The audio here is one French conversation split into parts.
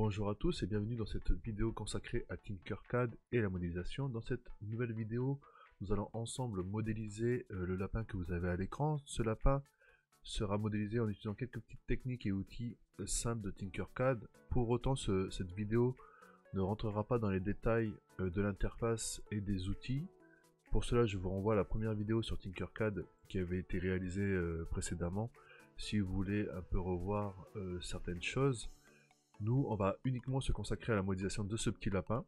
Bonjour à tous et bienvenue dans cette vidéo consacrée à Tinkercad et la modélisation. Dans cette nouvelle vidéo, nous allons ensemble modéliser le lapin que vous avez à l'écran. Ce lapin sera modélisé en utilisant quelques petites techniques et outils simples de Tinkercad. Pour autant, cette vidéo ne rentrera pas dans les détails de l'interface et des outils. Pour cela, je vous renvoie à la première vidéo sur Tinkercad qui avait été réalisée précédemment, si vous voulez un peu revoir certaines choses. Nous, on va uniquement se consacrer à la modélisation de ce petit lapin.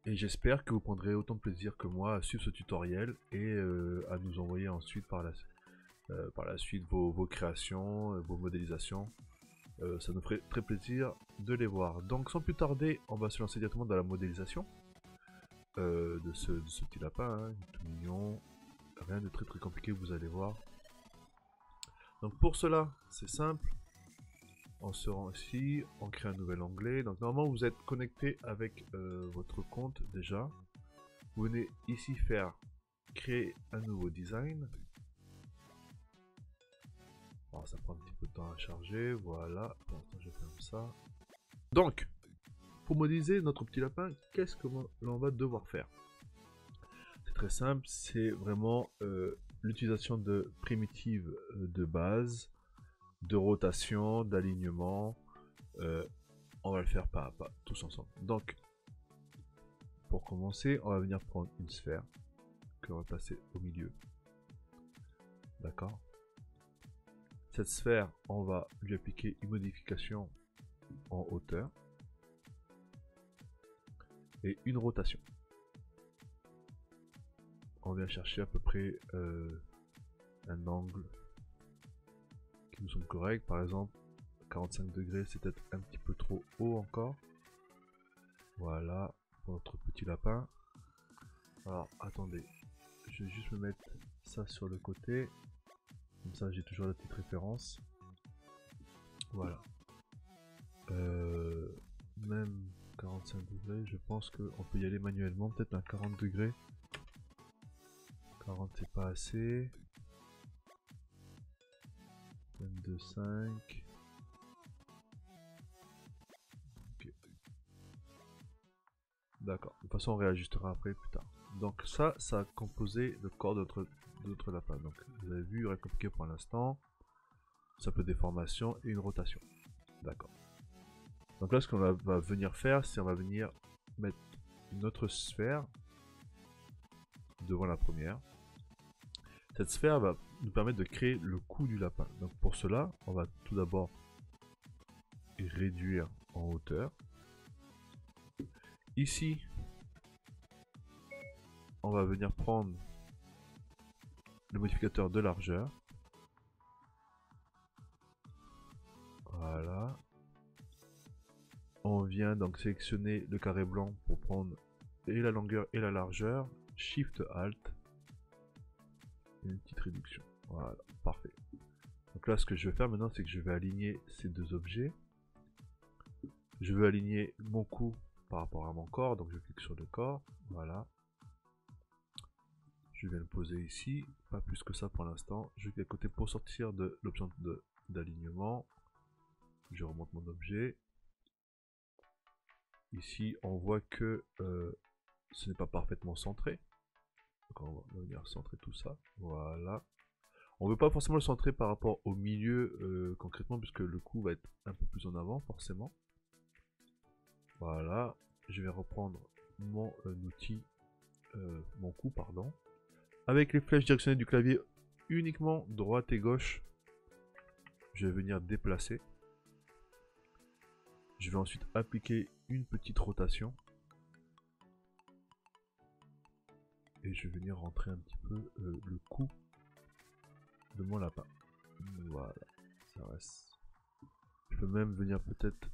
Et j'espère que vous prendrez autant de plaisir que moi à suivre ce tutoriel et à nous envoyer ensuite par la suite vos créations, vos modélisations. Ça nous ferait très plaisir de les voir. Donc sans plus tarder, on va se lancer directement dans la modélisation de ce petit lapin, hein, tout mignon. Rien de très compliqué, vous allez voir. Donc pour cela, c'est simple. On se rend ici, on crée un nouvel onglet. Donc normalement vous êtes connecté avec votre compte déjà. Vous venez ici faire créer un nouveau design. Alors, ça prend un petit peu de temps à charger, voilà. Pour l'instant je ferme ça. Donc, pour modéliser notre petit lapin, qu'est-ce que l'on va devoir faire? C'est très simple, c'est vraiment l'utilisation de primitives de base, de rotation, d'alignement. On va le faire pas à pas, tous ensemble. Donc, pour commencer, on va venir prendre une sphère que l'on va placer au milieu. D'accord. Cette sphère, on va lui appliquer une modification en hauteur et une rotation. On vient chercher à peu près un angle qui nous semble correct. Par exemple, 45 degrés, c'est peut-être un petit peu trop haut encore. Voilà, pour notre petit lapin. Alors, attendez, je vais juste me mettre ça sur le côté. Comme ça, j'ai toujours la petite référence. Voilà. Même 45 degrés, je pense qu'on peut y aller manuellement. Peut-être un 40 degrés. 40, c'est pas assez. 22,5. Ok. D'accord. De toute façon, on réajustera après plus tard. Donc ça a composé le corps de notre lapin. Donc vous avez vu, rien compliqué pour l'instant. Ça peut déformation et une rotation. D'accord. Donc là, ce qu'on va venir faire, c'est on va venir mettre une autre sphère devant la première. Cette sphère va nous permettre de créer le cou du lapin. Donc pour cela, on va tout d'abord réduire en hauteur. Ici, on va venir prendre le modificateur de largeur. Voilà. On vient donc sélectionner le carré blanc pour prendre et la longueur et la largeur. Shift Alt. Et une petite réduction. Voilà, parfait. Donc là, ce que je vais faire maintenant, c'est que je vais aligner ces deux objets. Je veux aligner mon cou par rapport à mon corps, donc je clique sur le corps. Voilà. Je vais le poser ici, pas plus que ça pour l'instant. Je clique à côté pour sortir de l'option d'alignement. Je remonte mon objet. Ici, on voit que ce n'est pas parfaitement centré. Donc on va venir centrer tout ça. Voilà. On ne veut pas forcément le centrer par rapport au milieu concrètement, puisque le cou va être un peu plus en avant forcément. Voilà. Je vais reprendre mon outil, mon cou, pardon. Avec les flèches directionnelles du clavier uniquement droite et gauche, je vais venir déplacer. Je vais ensuite appliquer une petite rotation. Et je vais venir rentrer un petit peu le cou de mon lapin. Voilà, ça reste. Je peux même venir peut-être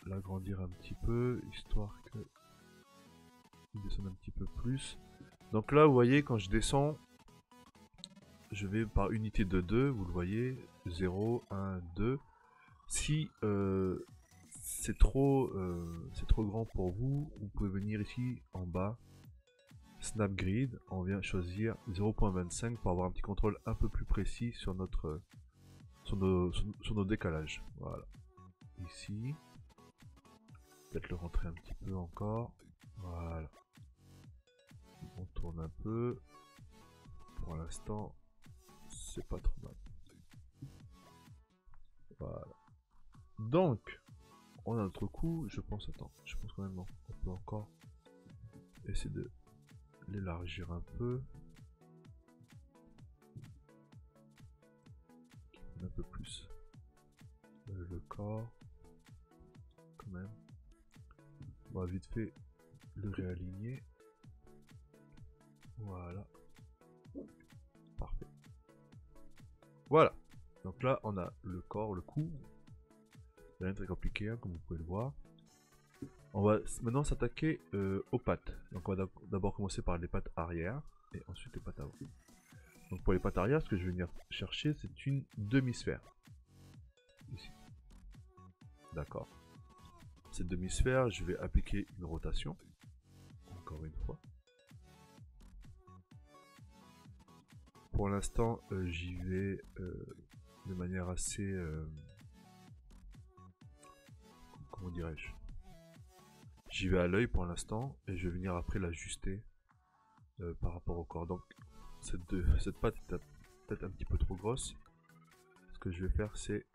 l'agrandir un petit peu, histoire que il descende un petit peu plus. Donc là, vous voyez, quand je descends, je vais par unité de 2, vous le voyez, 0, 1, 2. Si c'est trop grand pour vous, vous pouvez venir ici en bas, Snap Grid, on vient choisir 0.25 pour avoir un petit contrôle un peu plus précis sur nos décalages. Voilà. Ici. Peut-être le rentrer un petit peu encore. Voilà. On tourne un peu. Pour l'instant, c'est pas trop mal. Voilà. Donc, on a notre coup. Je pense, attends, je pense quand même on peut encore essayer de l'élargir un peu. Un peu plus le corps. Quand même. On va vite fait le réaligner. Voilà. Parfait. Voilà. Donc là, on a le corps, le cou. Rien de très compliqué, hein, comme vous pouvez le voir. On va maintenant s'attaquer aux pattes. Donc on va d'abord commencer par les pattes arrière et ensuite les pattes avant. Donc pour les pattes arrière, ce que je vais venir chercher, c'est une demi-sphère. Ici. D'accord. Cette demi-sphère, je vais appliquer une rotation. Encore une fois. Pour l'instant, j'y vais de manière assez... comment dirais-je? J'y vais à l'œil pour l'instant et je vais venir après l'ajuster par rapport au corps. Donc cette patte est peut-être un petit peu trop grosse. Ce que je vais faire, c'est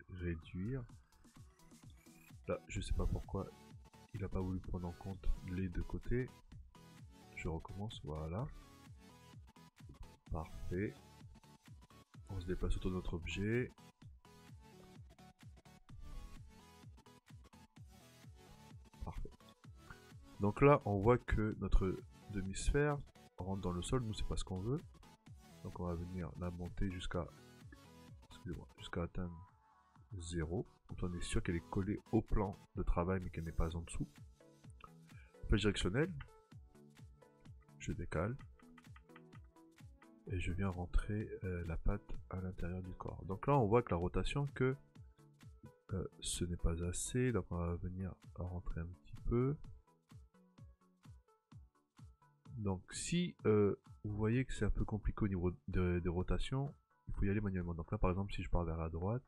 réduire. Là, je sais pas pourquoi il n'a pas voulu prendre en compte les deux côtés. Je recommence, voilà. Parfait. On se déplace autour de notre objet. Parfait. Donc là, on voit que notre demi-sphère rentre dans le sol. Nous, c'est pas ce qu'on veut. Donc on va venir la monter jusqu'à atteindre 0. Donc on est sûr qu'elle est collée au plan de travail, mais qu'elle n'est pas en dessous. Flèche directionnelle. Je décale. Et je viens rentrer la patte à l'intérieur du corps. Donc là, on voit que la rotation, que ce n'est pas assez. Donc on va venir rentrer un petit peu. Donc si vous voyez que c'est un peu compliqué au niveau des rotations, il faut y aller manuellement. Donc là, par exemple, si je pars vers la droite,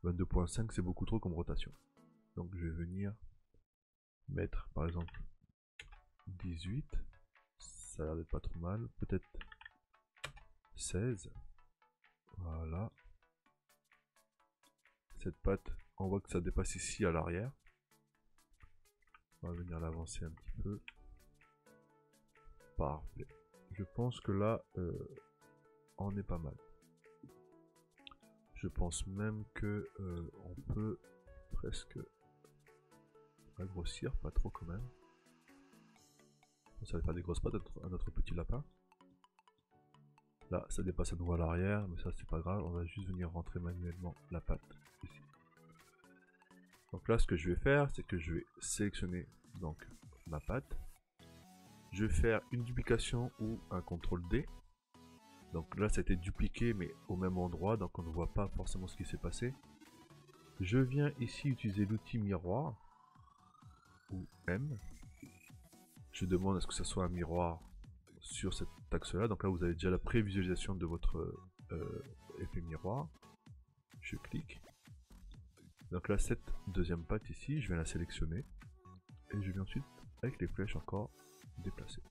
22.5, c'est beaucoup trop comme rotation. Donc je vais venir mettre, par exemple, 18. Ça a l'air d'être pas trop mal. Peut-être 16. Voilà. Cette patte, on voit que ça dépasse ici à l'arrière. On va venir l'avancer un petit peu. Parfait. Je pense que là, on est pas mal. Je pense même que on peut presque grossir, pas trop quand même. Ça va faire des grosses pattes à notre petit lapin. Là, ça dépasse à nouveau à l'arrière, mais ça c'est pas grave. On va juste venir rentrer manuellement la patte ici. Donc là, ce que je vais faire, c'est que je vais sélectionner donc ma patte. Je vais faire une duplication ou un CTRL D. Donc là, ça a été dupliqué, mais au même endroit, donc on ne voit pas forcément ce qui s'est passé. Je viens ici utiliser l'outil miroir, ou M. Je demande à ce que ce soit un miroir sur cet axe-là. Donc là, vous avez déjà la prévisualisation de votre effet miroir. Je clique. Donc là, cette deuxième patte ici, je vais la sélectionner. Et je vais ensuite, avec les flèches encore, déplacer.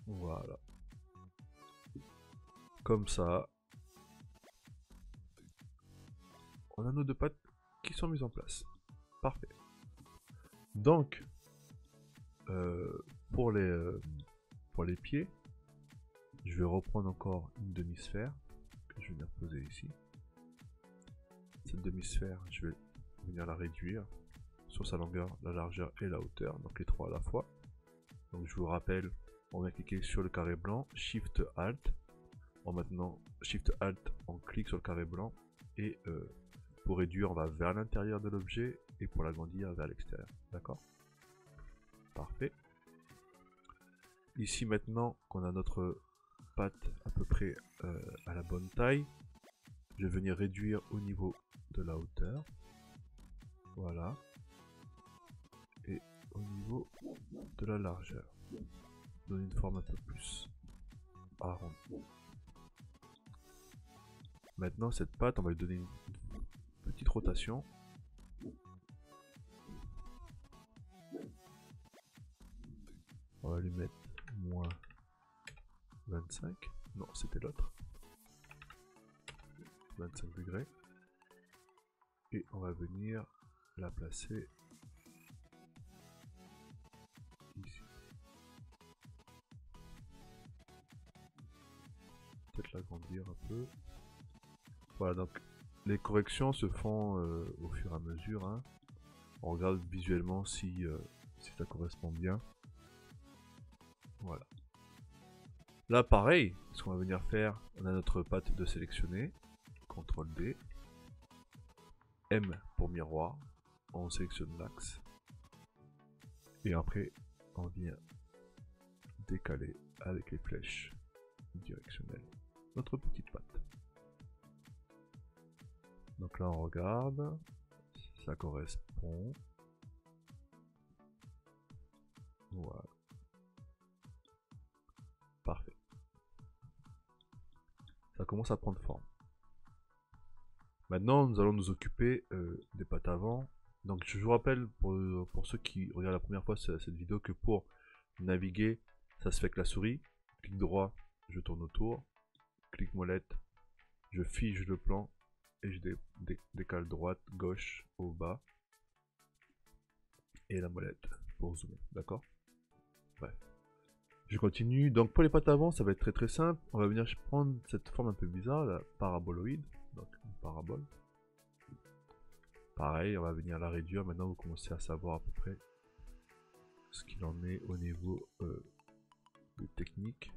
Voilà. Comme ça, on a nos deux pattes qui sont mises en place. Parfait. Donc, pour les pieds, je vais reprendre encore une demi-sphère que je vais venir poser ici. Cette demi-sphère, je vais venir la réduire sur sa longueur, la largeur et la hauteur, donc les trois à la fois. Donc je vous rappelle, on va cliquer sur le carré blanc, Shift Alt. Maintenant, Shift Alt, on clique sur le carré blanc et pour réduire, on va vers l'intérieur de l'objet et pour l'agrandir vers l'extérieur. D'accord? Parfait. Ici maintenant qu'on a notre patte à peu près à la bonne taille, je vais venir réduire au niveau de la hauteur. Voilà. Et au niveau de la largeur. Donner une forme un peu plus arrondie. Maintenant cette patte, on va lui donner petite rotation. On va lui mettre moins 25. Non, c'était l'autre. 25 degrés. Et on va venir la placer ici. Peut-être l'agrandir un peu. Voilà, donc les corrections se font au fur et à mesure. Hein. On regarde visuellement si ça correspond bien. Voilà. Là, pareil, ce qu'on va venir faire, on a notre patte de sélectionner. CTRL D. M pour miroir. On sélectionne l'axe. Et après, on vient décaler avec les flèches directionnelles notre petite patte. Donc là, on regarde. Ça correspond. Voilà. Parfait. Ça commence à prendre forme. Maintenant, nous allons nous occuper des pattes avant. Donc, je vous rappelle, pour ceux qui regardent la première fois cette vidéo, que pour naviguer, ça se fait avec la souris. Clic droit, je tourne autour. Clic molette, je fige le plan. Et je décale droite, gauche, au bas. Et la molette pour zoomer. D'accord? Bref. Je continue. Donc pour les pattes avant, ça va être très simple. On va venir prendre cette forme un peu bizarre, la paraboloïde. Donc une parabole. Pareil, on va venir la réduire. Maintenant, vous commencez à savoir à peu près ce qu'il en est au niveau des techniques.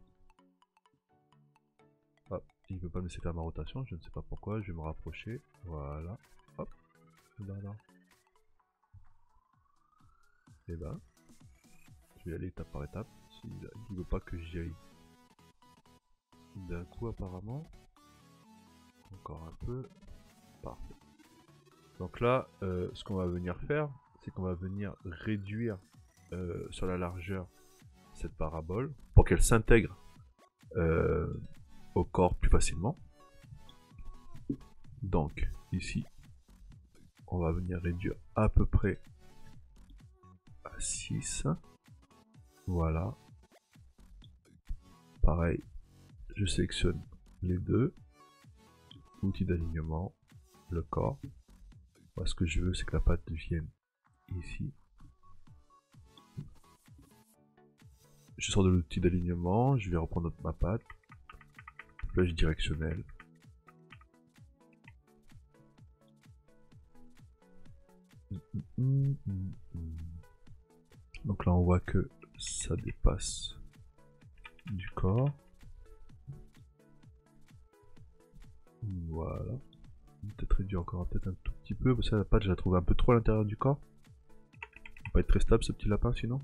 Hop, il ne veut pas me laisser faire ma rotation. Je ne sais pas pourquoi. Je vais me rapprocher. Voilà. Hop. Là. Et ben, je vais y aller étape par étape. Il ne veut pas que j'y aille d'un coup apparemment. Encore un peu. Parfait. Donc là, ce qu'on va venir faire, c'est qu'on va venir réduire sur la largeur cette parabole pour qu'elle s'intègre au corps plus facilement. Donc ici, on va venir réduire à peu près à 6. Voilà. Pareil, je sélectionne les deux. Outil d'alignement, le corps. Moi, ce que je veux, c'est que la patte vienne ici. Je sors de l'outil d'alignement, je vais reprendre ma patte. Flèche directionnelle. Donc là, on voit que ça dépasse du corps. Voilà. Peut-être réduire encore peut-être un tout petit peu, parce que la patte, je la trouve un peu trop à l'intérieur du corps. Il va pas être très stable ce petit lapin sinon.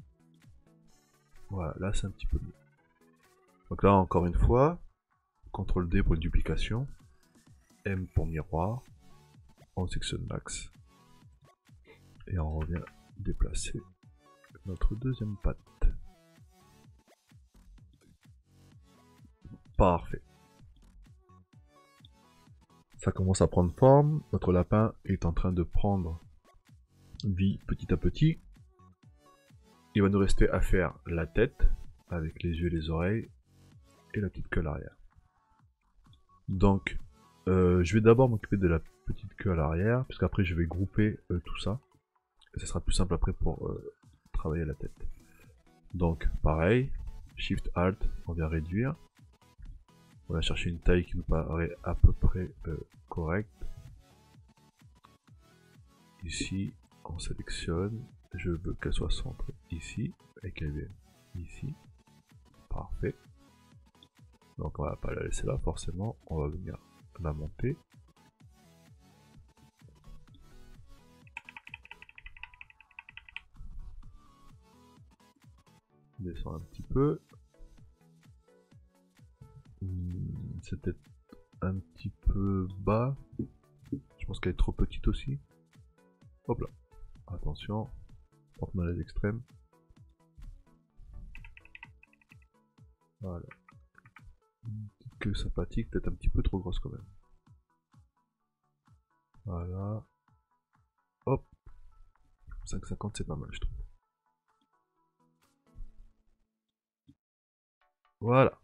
Voilà, là c'est un petit peu mieux. Donc là, encore une fois, CTRL D pour une duplication, M pour miroir, on sélectionne l'axe, et on revient déplacer notre deuxième patte. Parfait. Ça commence à prendre forme, notre lapin est en train de prendre vie petit à petit. Il va nous rester à faire la tête, avec les yeux et les oreilles, et la petite queue à l'arrière. Donc, je vais d'abord m'occuper de la petite queue à l'arrière, puisqu'après je vais grouper tout ça. Et ça sera plus simple après pour travailler la tête. Donc, pareil, Shift Alt, on vient réduire. On va chercher une taille qui nous paraît à peu près correcte. Ici, on sélectionne. Je veux qu'elle soit centrée ici, et qu'elle vienne ici. Parfait. Donc on va pas la laisser là forcément, on va venir la monter. Descend un petit peu. C'est peut-être un petit peu bas. Je pense qu'elle est trop petite aussi. Hop là. Attention. Porte-moi les extrêmes. Voilà. Une petite queue sympathique, peut-être un petit peu trop grosse quand même. Voilà. Hop. 5,50 c'est pas mal je trouve. Voilà.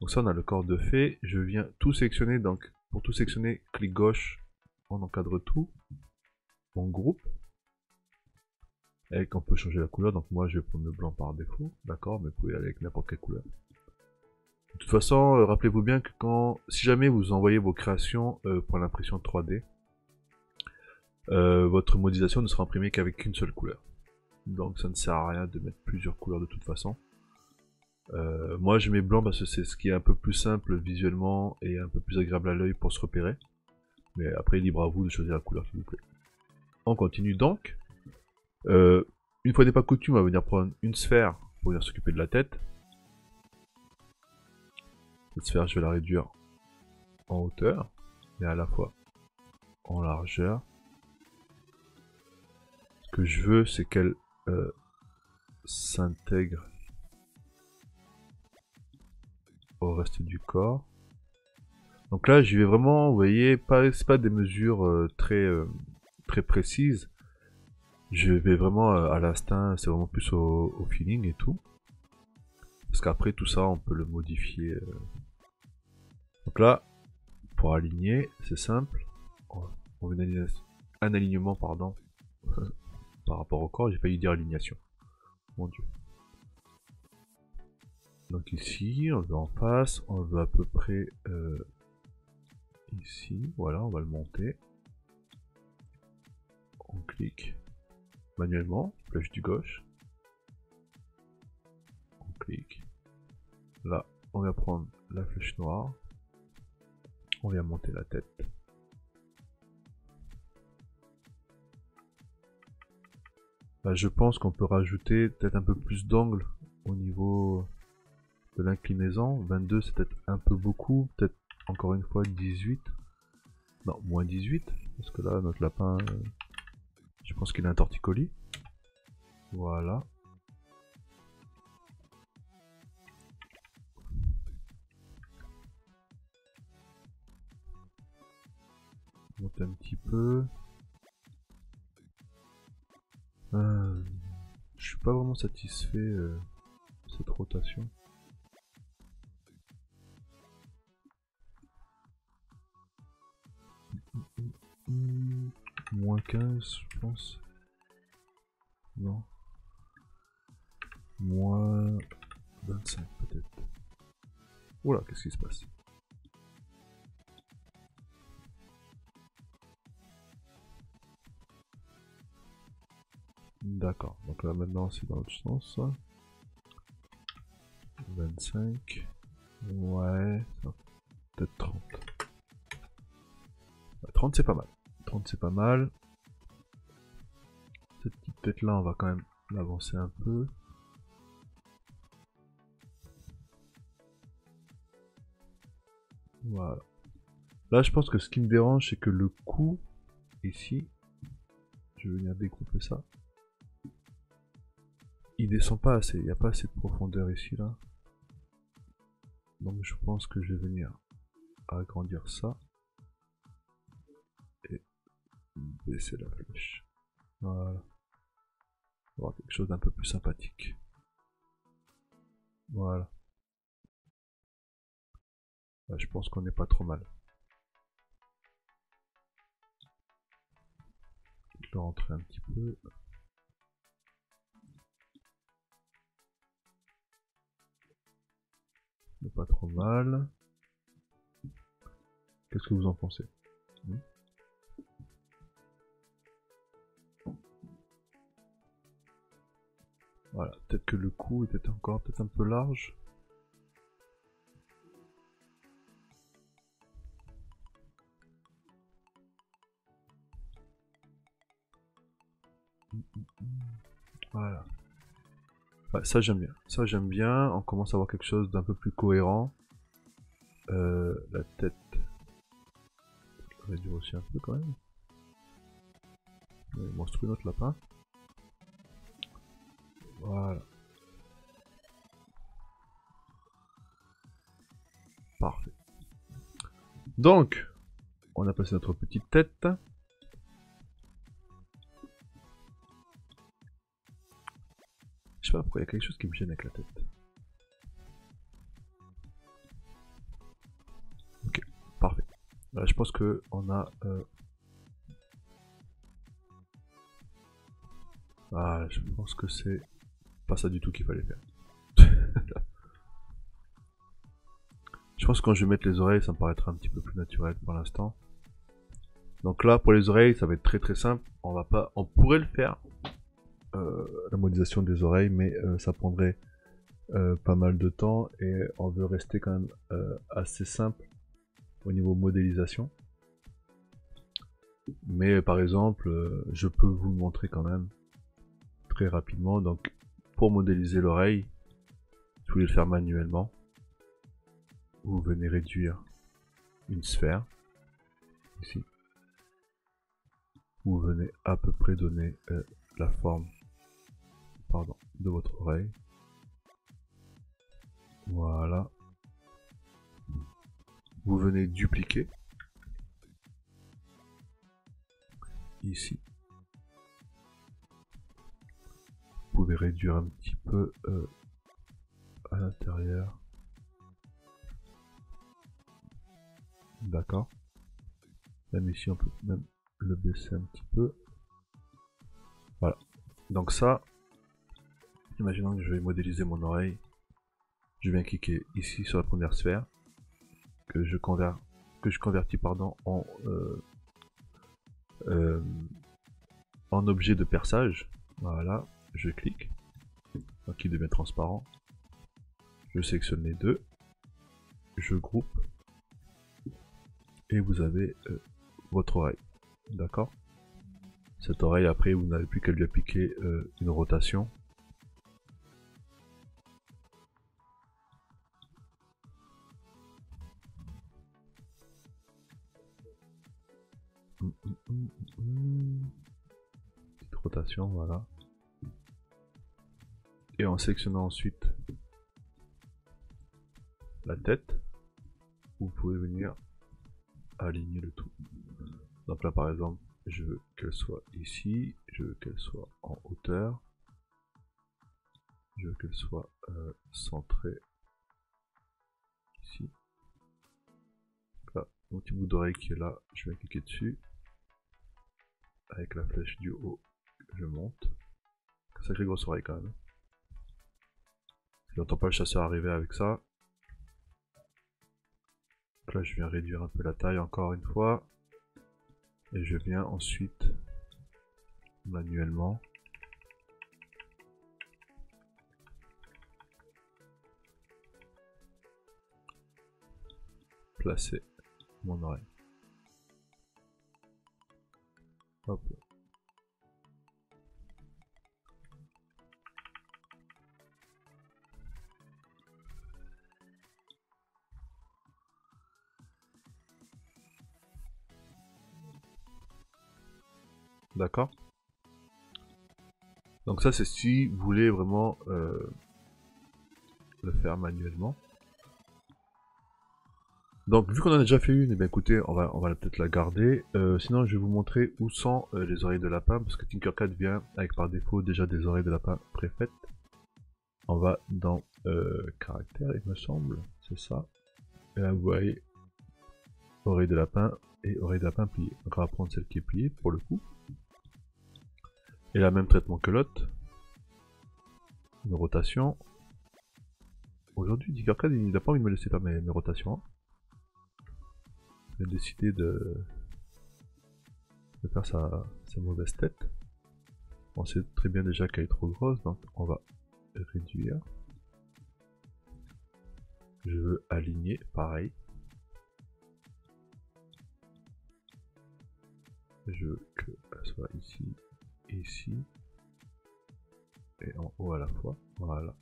Donc ça on a le corps de fée. Je viens tout sélectionner. Donc pour tout sélectionner, clic gauche. On encadre tout. On groupe. Et qu'on peut changer la couleur. Donc moi je vais prendre le blanc par défaut. D'accord, mais vous pouvez aller avec n'importe quelle couleur. De toute façon, rappelez-vous bien que si jamais vous envoyez vos créations pour l'impression 3D, votre modélisation ne sera imprimée qu'avec une seule couleur. Donc ça ne sert à rien de mettre plusieurs couleurs de toute façon. Moi je mets blanc parce que c'est ce qui est un peu plus simple visuellement et un peu plus agréable à l'œil pour se repérer. Mais après libre à vous de choisir la couleur s'il vous plaît. On continue donc. Une fois n'est pas coutume, on va venir prendre une sphère pour venir s'occuper de la tête. Cette sphère je vais la réduire en hauteur, mais à la fois en largeur. Ce que je veux c'est qu'elle s'intègre au reste du corps. Donc là, je vais vraiment, vous voyez, c'est pas des mesures très précises. Je vais vraiment à l'instinct, c'est vraiment plus au feeling et tout. Parce qu'après tout ça, on peut le modifier. Donc là, pour aligner, c'est simple. On veut un alignement, pardon, par rapport au corps. J'ai failli dire alignation. Mon Dieu. Donc ici, on veut en face, on veut à peu près ici. Voilà, on va le monter. On clique manuellement, flèche du gauche. On clique. Là, on va prendre la flèche noire. On vient monter la tête. Là, je pense qu'on peut rajouter peut-être un peu plus d'angle au niveau de l'inclinaison. 22, c'est peut-être un peu beaucoup. Peut-être encore une fois 18. Non, moins 18. Parce que là, notre lapin, je pense qu'il a un torticolis. Voilà. Monte un petit peu. Je suis pas vraiment satisfait de cette rotation. Moins 15, je pense. Non. Moins 25 peut-être. Oula, qu'est-ce qui se passe? D'accord, donc là maintenant c'est dans l'autre sens. 25. Ouais, peut-être 30. Ouais, 30 c'est pas mal. 30 c'est pas mal. Cette petite tête là, on va quand même l'avancer un peu. Voilà. Là je pense que ce qui me dérange c'est que le cou, ici, je vais venir découper ça. Il descend pas assez, il n'y a pas assez de profondeur ici là. Donc je pense que je vais venir agrandir ça. Et baisser la flèche. Voilà. On va avoir quelque chose d'un peu plus sympathique. Voilà. Là, je pense qu'on n'est pas trop mal. Je vais rentrer un petit peu. On n'est pas trop mal. Qu'est-ce que vous en pensez? Voilà, peut-être que le cou était encore peut-être un peu large. Voilà. Ouais, ça j'aime bien. Ça j'aime bien. On commence à avoir quelque chose d'un peu plus cohérent. La tête. Je vais réduire aussi un peu quand même. Il est monstrueux notre lapin. Voilà. Parfait. Donc, on a passé notre petite tête. Je sais pas pourquoi il y a quelque chose qui me gêne avec la tête. Ok, parfait. Je pense que on a... Ah, je pense que c'est pas ça du tout qu'il fallait faire. Je pense que quand je vais mettre les oreilles, ça me paraîtra un petit peu plus naturel pour l'instant. Donc là, pour les oreilles, ça va être très simple. On pourrait le faire, la modélisation des oreilles, mais ça prendrait pas mal de temps et on veut rester quand même assez simple au niveau modélisation. Mais par exemple, je peux vous le montrer quand même très rapidement. Donc pour modéliser l'oreille, si vous voulez le faire manuellement, vous venez réduire une sphère ici. Vous venez à peu près donner la forme de votre oreille. Voilà. Vous venez dupliquer ici. Vous pouvez réduire un petit peu à l'intérieur. D'accord. Même ici, on peut même le baisser un petit peu. Voilà. Donc ça, imaginons que je vais modéliser mon oreille. Je viens cliquer ici sur la première sphère que je convertis en objet de perçage. Voilà, je clique. Donc il devient transparent. Je sélectionne les deux. Je groupe. Et vous avez votre oreille. D'accord? Cette oreille, après, vous n'avez plus qu'à lui appliquer une rotation. Petite rotation, voilà. Et en sélectionnant ensuite la tête, vous pouvez venir aligner le tout. Donc là par exemple, je veux qu'elle soit ici, je veux qu'elle soit en hauteur, je veux qu'elle soit centrée ici. Là, mon petit bout d'oreille qui est là, je vais cliquer dessus. Avec la flèche du haut, je monte. Sacrée grosse oreille quand même. Je n'entends pas le chasseur arriver avec ça. Donc là je viens réduire un peu la taille encore une fois. Et je viens ensuite manuellement placer mon oreille. Hop. D'accord. Donc ça c'est si vous voulez vraiment le faire manuellement. Donc vu qu'on en a déjà fait une, et bien écoutez, on va peut-être la garder. Sinon je vais vous montrer où sont les oreilles de lapin, parce que Tinkercad vient avec par défaut déjà des oreilles de lapin préfaites. On va dans caractère, il me semble, c'est ça. Et là vous voyez oreille de lapin et oreille de lapin pliée. Donc on va prendre celle qui est pliée pour le coup. Et là même traitement que l'autre. Une rotation. Aujourd'hui Tinkercad il n'a pas envie de me laisser faire mes rotations. Il a décidé de faire sa mauvaise tête. On sait très bien déjà qu'elle est trop grosse, donc on va réduire. Je veux aligner, pareil. Je veux qu'elle soit ici, ici, et en haut à la fois. Voilà.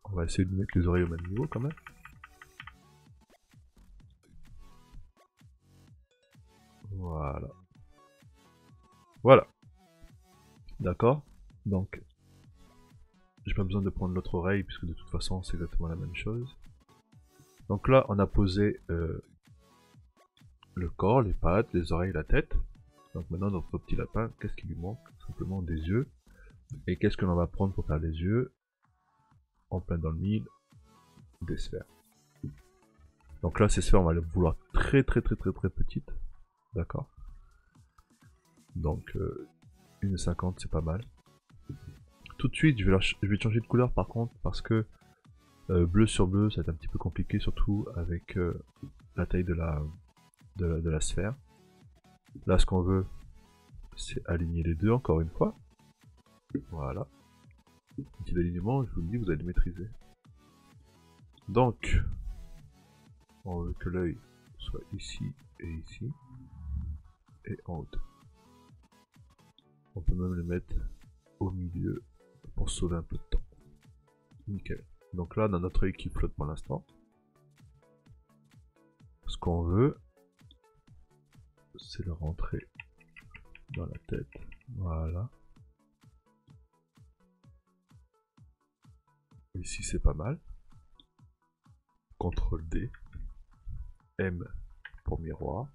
On va essayer de mettre les oreilles au même niveau quand même. Voilà. Voilà. D'accord? Donc, j'ai pas besoin de prendre l'autre oreille puisque de toute façon c'est exactement la même chose. Donc là, on a posé le corps, les pattes, les oreilles, la tête. Donc maintenant, notre petit lapin, qu'est-ce qui lui manque? Simplement des yeux. Et qu'est-ce que l'on va prendre pour faire les yeux? En plein dans le mille, des sphères. Donc là, ces sphères, on va les vouloir très petites. D'accord? Donc, 1,50 c'est pas mal. Tout de suite, je vais changer de couleur par contre, parce que bleu sur bleu, ça va être un petit peu compliqué, surtout avec la taille de la sphère. Là, ce qu'on veut, c'est aligner les deux encore une fois. Voilà. Petit alignement, je vous le dis, vous allez le maîtriser. Donc, on veut que l'œil soit ici et ici, et en haut. On peut même le mettre au milieu pour sauver un peu de temps. Nickel. Donc là, on a notre œil qui flotte pour l'instant. Ce qu'on veut, c'est le rentrer dans la tête. Voilà. Ici, c'est pas mal. CTRL D. M pour miroir.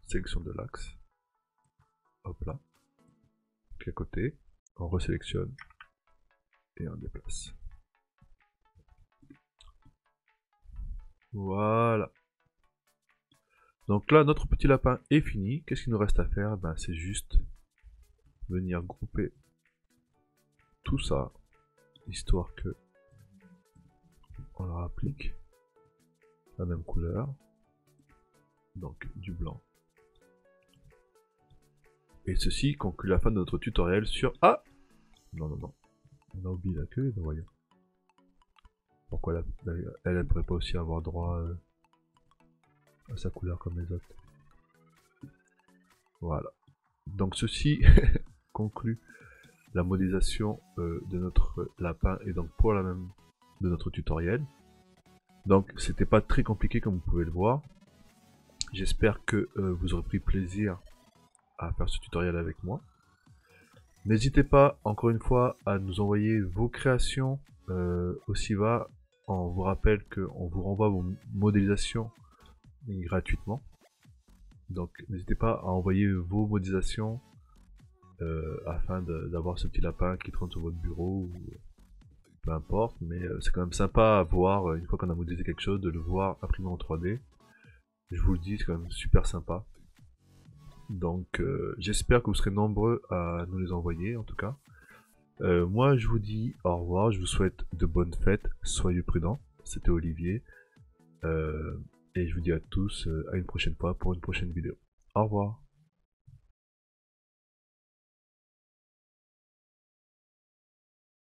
Sélection de l'axe. Hop là. Puis à côté, on resélectionne et on déplace. Voilà. Donc là, notre petit lapin est fini. Qu'est-ce qu'il nous reste à faire? Ben, c'est juste venir grouper tout ça, histoire que on leur applique la même couleur. Donc du blanc. Et ceci conclut la fin de notre tutoriel sur... Ah! Non, on a oublié la queue, voyons. Pourquoi elle pourrait pas aussi avoir droit à sa couleur comme les autres? Voilà. Donc ceci conclut la modélisation de notre lapin et donc pour la même de notre tutoriel. Donc c'était pas très compliqué comme vous pouvez le voir. J'espère que vous aurez pris plaisir à faire ce tutoriel avec moi. N'hésitez pas encore une fois à nous envoyer vos créations au Siva. On vous rappelle qu'on vous renvoie vos modélisations gratuitement. Donc n'hésitez pas à envoyer vos modélisations afin d'avoir ce petit lapin qui trône sur votre bureau ou peu importe, mais c'est quand même sympa à voir une fois qu'on a modélisé quelque chose, de le voir imprimé en 3D. Je vous le dis, c'est quand même super sympa. Donc j'espère que vous serez nombreux à nous les envoyer en tout cas. Moi je vous dis au revoir, je vous souhaite de bonnes fêtes, soyez prudents. C'était Olivier. Et je vous dis à tous à une prochaine fois pour une prochaine vidéo. Au revoir.